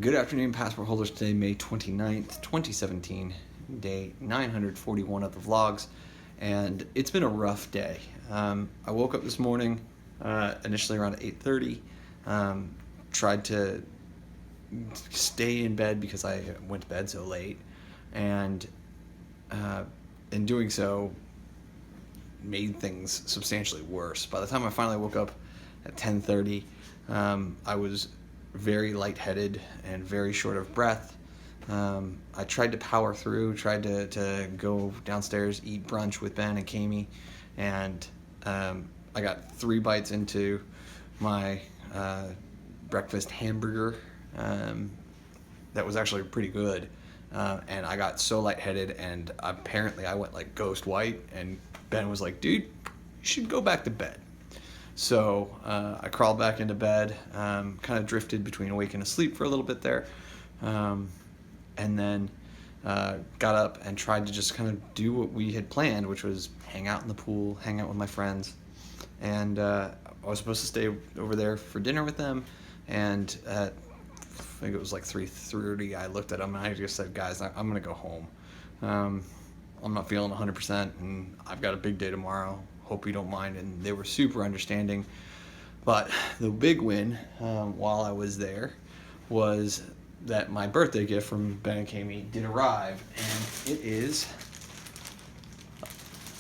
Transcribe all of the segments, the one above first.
Good afternoon, passport holders. Today, May 29th, 2017, day 941 of the vlogs, and it's been a rough day. I woke up this morning, initially around 8:30, tried to stay in bed because I went to bed so late, and in doing so, made things substantially worse. By the time I finally woke up at 10:30, I was very lightheaded and very short of breath. I tried to power through, tried to go downstairs, eat brunch with Ben and Kami, and I got 3 bites into my breakfast hamburger. That was actually pretty good. And I got so lightheaded, and apparently I went like ghost white, and Ben was like, dude, you should go back to bed. So I crawled back into bed, kind of drifted between awake and asleep for a little bit there, and then got up and tried to just kind of do what we had planned, which was hang out in the pool, hang out with my friends. And I was supposed to stay over there for dinner with them, and at, I think it was like 3:30, I looked at them and I just said, guys, I'm going to go home. I'm not feeling 100%, and I've got a big day tomorrow. Hope you don't mind. And they were super understanding. But the big win while I was there was that my birthday gift from Ben and Kami did arrive, and it is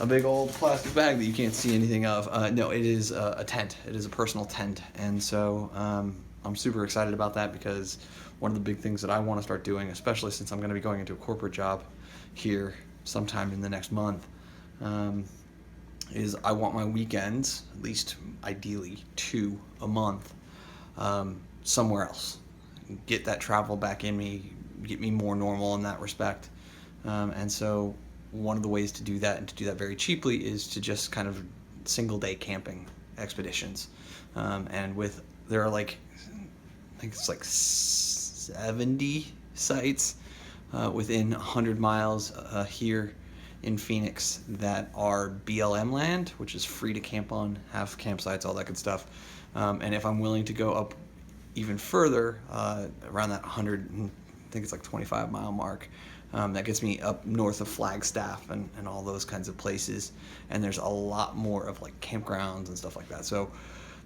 a big old plastic bag that you can't see anything of. No, it is a tent. It is a personal tent, and so I'm super excited about that, because one of the big things that I want to start doing, especially since I'm going to be going into a corporate job here sometime in the next month, is I want my weekends, at least ideally 2 a month, somewhere else. Get that travel back in me, get me more normal in that respect. And so one of the ways to do that, and to do that very cheaply, is to just kind of single day camping expeditions. And there are like, I think it's like 70 sites within 100 miles here in Phoenix that are BLM land, which is free to camp on, have campsites, all that good stuff. And if I'm willing to go up even further, around that 100, I think it's like 25-mile mark, that gets me up north of Flagstaff and all those kinds of places. And there's a lot more of like campgrounds and stuff like that. So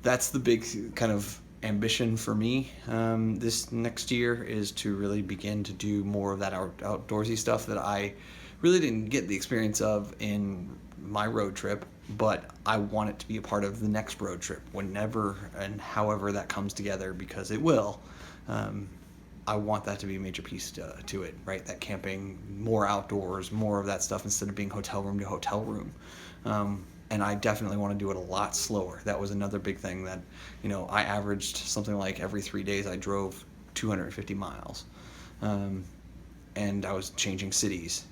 that's the big kind of ambition for me this next year, is to really begin to do more of that outdoorsy stuff that I really didn't get the experience of in my road trip, but I want it to be a part of the next road trip, whenever and however that comes together, because it will. I want that to be a major piece to it, right? That camping, more outdoors, more of that stuff, instead of being hotel room to hotel room. And I definitely want to do it a lot slower. That was another big thing that, I averaged something like every 3 days I drove 250 miles. And I was changing cities,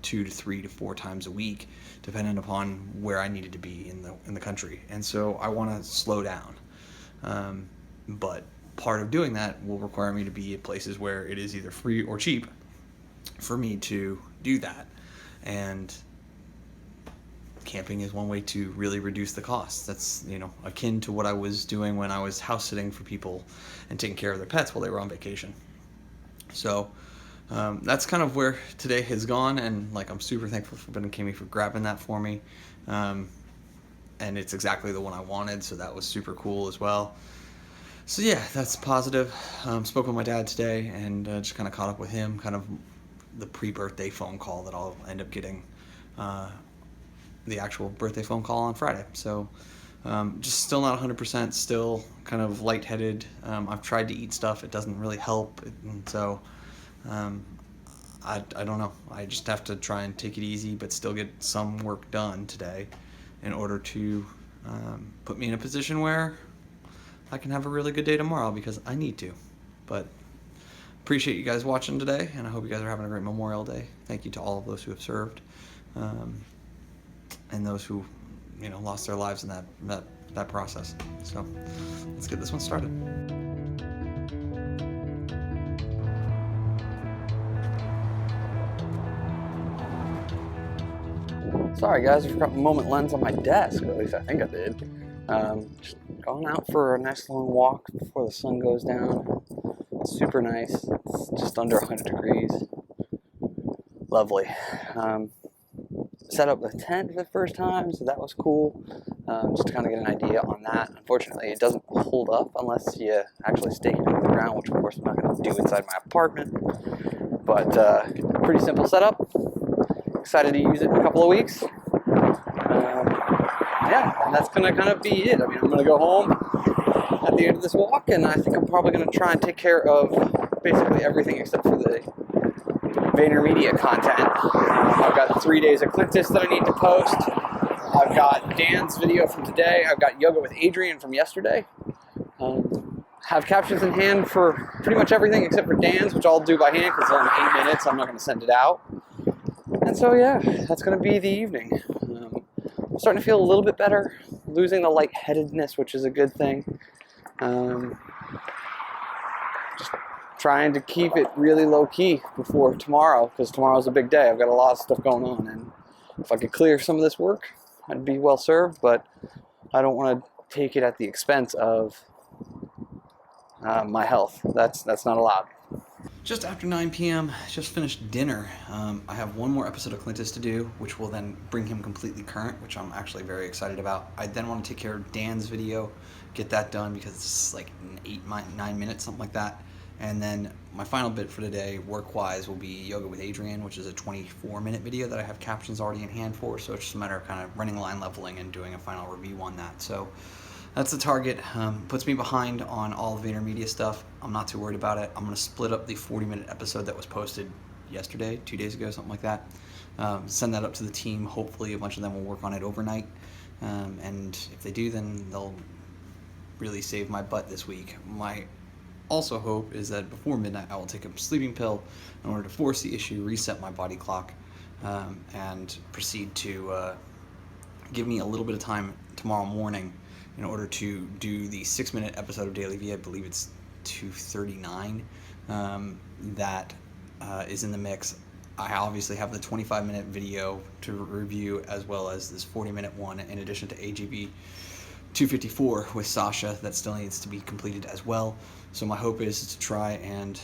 2 to 3 to 4 times a week, depending upon where I needed to be in the country. And so I want to slow down. But part of doing that will require me to be at places where it is either free or cheap for me to do that. And camping is one way to really reduce the costs. That's, akin to what I was doing when I was house sitting for people and taking care of their pets while they were on vacation. So that's kind of where today has gone, and I'm super thankful for Ben and Kami for grabbing that for me. And it's exactly the one I wanted, so that was super cool as well. So yeah, that's positive. Spoke with my dad today, and just kind of caught up with him, kind of the pre-birthday phone call that I'll end up getting, the actual birthday phone call on Friday. So just still not 100%, still kind of lightheaded. I've tried to eat stuff, it doesn't really help, and so I don't know. I just have to try and take it easy, but still get some work done today in order to put me in a position where I can have a really good day tomorrow, because I need to. But appreciate you guys watching today, and I hope you guys are having a great Memorial Day. Thank you to all of those who have served, and those who lost their lives in that process. So let's get this one started. Sorry guys, I forgot the moment lens on my desk, or at least I think I did. Just going out for a nice long walk before the sun goes down. Super nice. It's just under 100 degrees. Lovely. Set up the tent for the first time, so that was cool. Just to kind of get an idea on that. Unfortunately, it doesn't hold up unless you actually stake it into the ground, which of course I'm not going to do inside my apartment. But pretty simple setup. Excited to use it in a couple of weeks. Yeah, and that's going to kind of be it. I mean, I'm going to go home at the end of this walk, and I think I'm probably going to try and take care of basically everything except for the VaynerMedia content. I've got 3 days of Clintus that I need to post. I've got Dan's video from today. I've got Yoga with Adrian from yesterday. Have captions in hand for pretty much everything except for Dan's, which I'll do by hand because they're in 8 minutes. I'm not going to send it out. And so yeah, that's going to be the evening. I'm starting to feel a little bit better, losing the lightheadedness, which is a good thing. Just trying to keep it really low key before tomorrow, because tomorrow's a big day. I've got a lot of stuff going on, and if I could clear some of this work, I'd be well served, but I don't want to take it at the expense of my health. That's not allowed. Just after 9 p.m., just finished dinner. I have one more episode of Clintus to do, which will then bring him completely current, which I'm actually very excited about. I then want to take care of Dan's video, get that done because it's like 9 minutes, something like that. And then my final bit for today, work-wise, will be Yoga with Adrian, which is a 24-minute video that I have captions already in hand for, so it's just a matter of kind of running line leveling and doing a final review on that. So that's the target. Puts me behind on all the VaynerMedia stuff. I'm not too worried about it. I'm going to split up the 40-minute episode that was posted yesterday, 2 days ago, something like that. Send that up to the team. Hopefully a bunch of them will work on it overnight. And if they do, then they'll really save my butt this week. My also hope is that before midnight I will take a sleeping pill in order to force the issue, reset my body clock, and proceed to give me a little bit of time tomorrow morning in order to do the 6-minute episode of Daily V. I believe it's 239 that is in the mix. I obviously have the 25-minute video to review as well as this 40-minute one in addition to AGB 254 with Sasha that still needs to be completed as well. So my hope is to try and,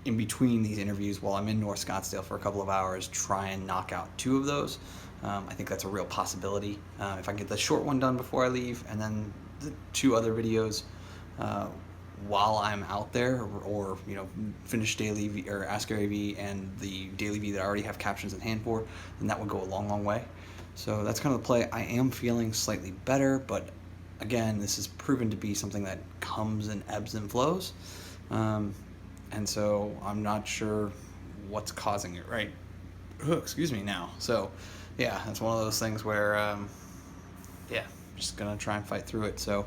in between these interviews, while I'm in North Scottsdale for a couple of hours, try and knock out 2 of those. I think that's a real possibility. If I can get the short one done before I leave, and then the 2 other videos while I'm out there, or finish Daily V or Ask Gary V and the Daily V that I already have captions in hand for, then that would go a long, long way. So that's kind of the play. I am feeling slightly better, but again, this is proven to be something that comes in ebbs and flows, and so I'm not sure what's causing it, right? Excuse me now. So yeah, that's one of those things where yeah, just gonna try and fight through it. So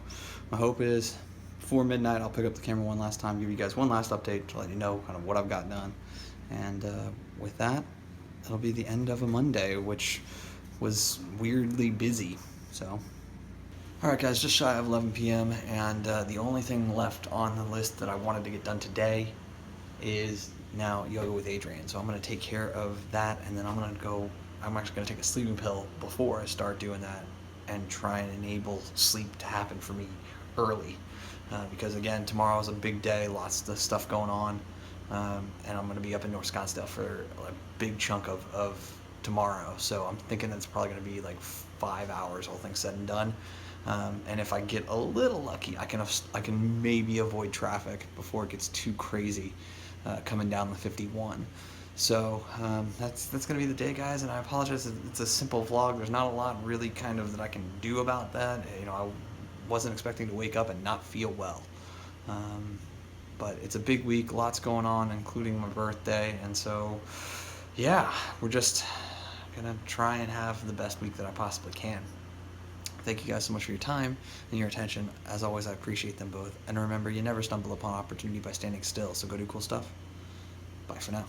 my hope is before midnight I'll pick up the camera one last time, give you guys one last update to let you know kind of what I've got done, and with that, it'll be the end of a Monday, which was weirdly busy. So alright guys, just shy of 11 p.m. and the only thing left on the list that I wanted to get done today is now Yoga with Adrian. So I'm going to take care of that, and then I'm actually going to take a sleeping pill before I start doing that and try and enable sleep to happen for me early. Because again, tomorrow is a big day, lots of stuff going on, and I'm going to be up in North Scottsdale for a big chunk of tomorrow. So I'm thinking that's probably going to be like 5 hours, all things said and done. And if I get a little lucky, I can maybe avoid traffic before it gets too crazy coming down the 51. So that's going to be the day, guys, and I apologize. It's a simple vlog. There's not a lot really kind of that I can do about that. I wasn't expecting to wake up and not feel well. But it's a big week, lots going on, including my birthday, and so yeah, we're just gonna try and have the best week that I possibly can. Thank you guys so much for your time and your attention. As always, I appreciate them both. And remember, you never stumble upon opportunity by standing still, so go do cool stuff. Bye for now.